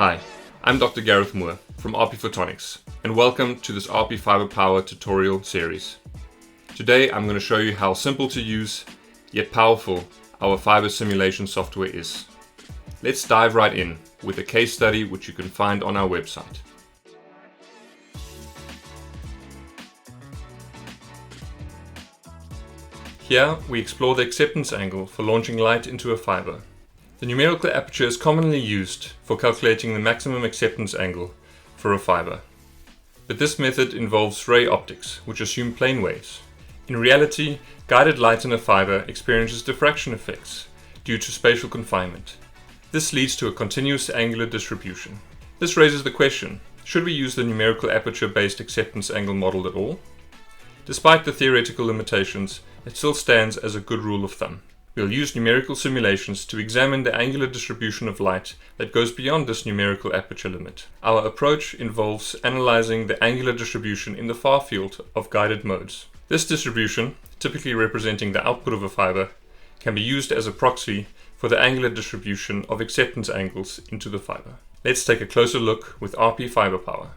Hi, I'm Dr. Gareth Moore from RP Photonics, and welcome to this RP Fiber Power tutorial series. Today I'm going to show you how simple to use, yet powerful, our fiber simulation software is. Let's dive right in with a case study which you can find on our website. Here we explore the acceptance angle for launching light into a fiber. The numerical aperture is commonly used for calculating the maximum acceptance angle for a fiber. But this method involves ray optics, which assume plane waves. In reality, guided light in a fiber experiences diffraction effects due to spatial confinement. This leads to a continuous angular distribution. This raises the question, should we use the numerical aperture-based acceptance angle model at all? Despite the theoretical limitations, it still stands as a good rule of thumb. We'll use numerical simulations to examine the angular distribution of light that goes beyond this numerical aperture limit. Our approach involves analyzing the angular distribution in the far field of guided modes. This distribution, typically representing the output of a fiber, can be used as a proxy for the angular distribution of acceptance angles into the fiber. Let's take a closer look with RP Fiber Power.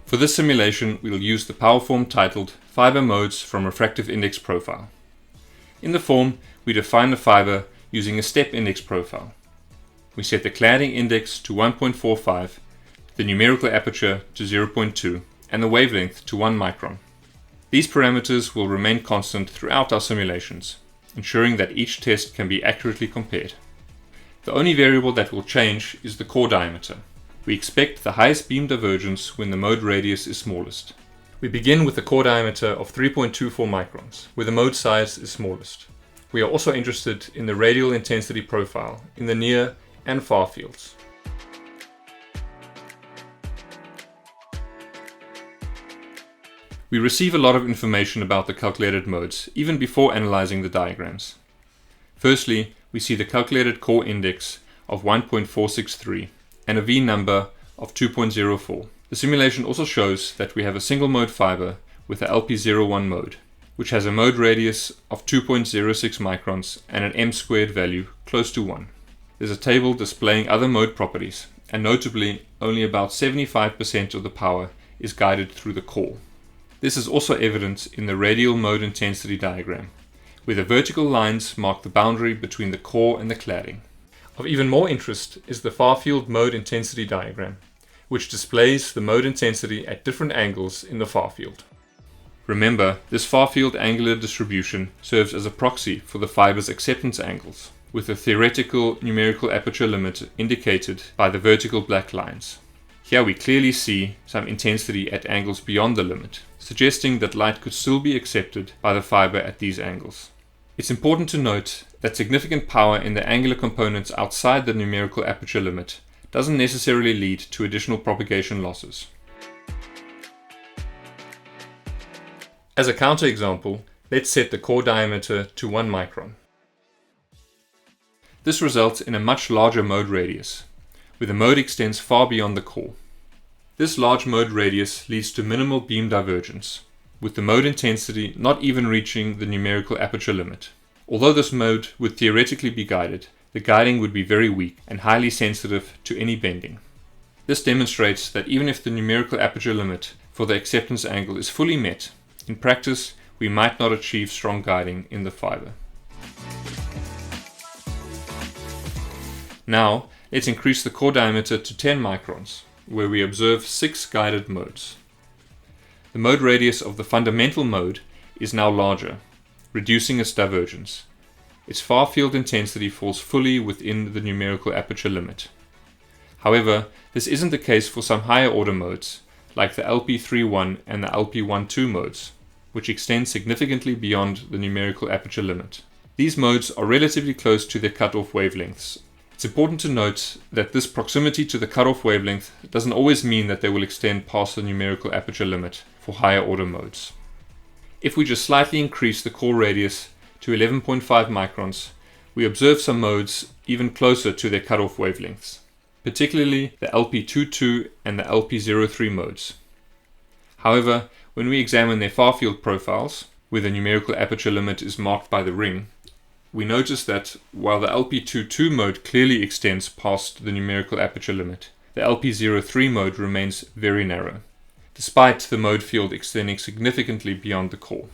For this simulation, we'll use the power form titled Fiber Modes from Refractive Index Profile. In the form, we define the fiber using a step index profile. We set the cladding index to 1.45, the numerical aperture to 0.2, and the wavelength to 1 micron. These parameters will remain constant throughout our simulations, ensuring that each test can be accurately compared. The only variable that will change is the core diameter. We expect the highest beam divergence when the mode radius is smallest. We begin with a core diameter of 3.24 microns, where the mode size is smallest. We are also interested in the radial intensity profile in the near and far fields. We receive a lot of information about the calculated modes, even before analyzing the diagrams. Firstly, we see the calculated core index of 1.463. and a V number of 2.04. The simulation also shows that we have a single mode fiber with a LP01 mode, which has a mode radius of 2.06 microns and an m² value close to 1. There's a table displaying other mode properties, and notably only about 75% of the power is guided through the core. This is also evident in the radial mode intensity diagram, where the vertical lines mark the boundary between the core and the cladding. Of even more interest is the far field mode intensity diagram, which displays the mode intensity at different angles in the far field. Remember, this far field angular distribution serves as a proxy for the fiber's acceptance angles, with the theoretical numerical aperture limit indicated by the vertical black lines. Here we clearly see some intensity at angles beyond the limit, suggesting that light could still be accepted by the fiber at these angles. It's important to note that significant power in the angular components outside the numerical aperture limit doesn't necessarily lead to additional propagation losses. As a counterexample, let's set the core diameter to 1 micron. This results in a much larger mode radius, where the mode extends far beyond the core. This large mode radius leads to minimal beam divergence, with the mode intensity not even reaching the numerical aperture limit. Although this mode would theoretically be guided, the guiding would be very weak and highly sensitive to any bending. This demonstrates that even if the numerical aperture limit for the acceptance angle is fully met, in practice we might not achieve strong guiding in the fiber. Now, let's increase the core diameter to 10 microns, where we observe 6 guided modes. The mode radius of the fundamental mode is now larger, reducing its divergence. Its far field intensity falls fully within the numerical aperture limit. However, this isn't the case for some higher order modes, like the LP31 and the LP12 modes, which extend significantly beyond the numerical aperture limit. These modes are relatively close to their cutoff wavelengths. It's important to note that this proximity to the cutoff wavelength doesn't always mean that they will extend past the numerical aperture limit for higher order modes. If we just slightly increase the core radius to 11.5 microns, we observe some modes even closer to their cutoff wavelengths, particularly the LP22 and the LP03 modes. However, when we examine their far field profiles, where the numerical aperture limit is marked by the ring, we notice that while the LP22 mode clearly extends past the numerical aperture limit, the LP03 mode remains very narrow, despite the mode field extending significantly beyond the core.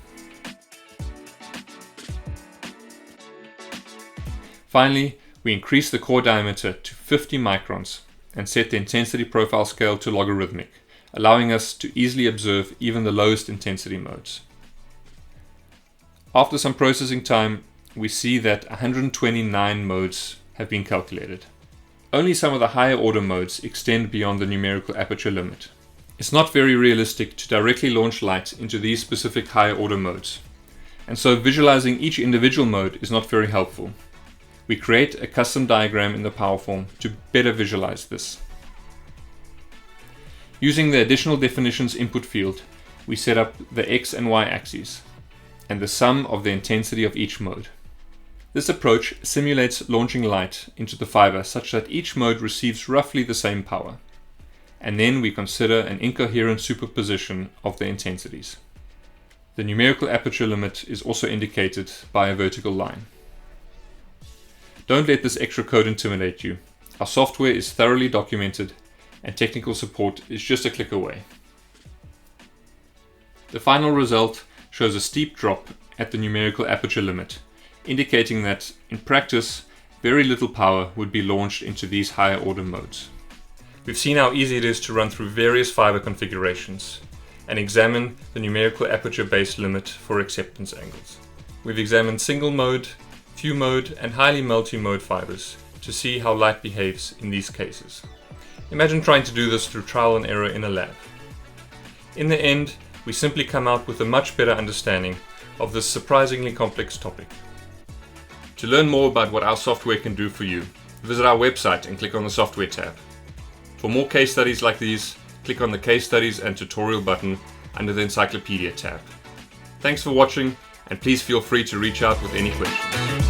Finally, we increase the core diameter to 50 microns and set the intensity profile scale to logarithmic, allowing us to easily observe even the lowest intensity modes. After some processing time, we see that 129 modes have been calculated. Only some of the higher order modes extend beyond the numerical aperture limit. It's not very realistic to directly launch light into these specific higher order modes, and so visualizing each individual mode is not very helpful. We create a custom diagram in the Powerform to better visualize this. Using the additional definitions input field, we set up the X and Y axes and the sum of the intensity of each mode. This approach simulates launching light into the fiber such that each mode receives roughly the same power, and then we consider an incoherent superposition of the intensities. The numerical aperture limit is also indicated by a vertical line. Don't let this extra code intimidate you. Our software is thoroughly documented and technical support is just a click away. The final result shows a steep drop at the numerical aperture limit, indicating that, in practice, very little power would be launched into these higher order modes. We've seen how easy it is to run through various fiber configurations and examine the numerical aperture base limit for acceptance angles. We've examined single mode, few mode and highly multi-mode fibers to see how light behaves in these cases. Imagine trying to do this through trial and error in a lab. In the end, we simply come out with a much better understanding of this surprisingly complex topic. To learn more about what our software can do for you, visit our website and click on the Software tab. For more case studies like these, click on the Case Studies and Tutorial button under the Encyclopedia tab. Thanks for watching, and please feel free to reach out with any questions.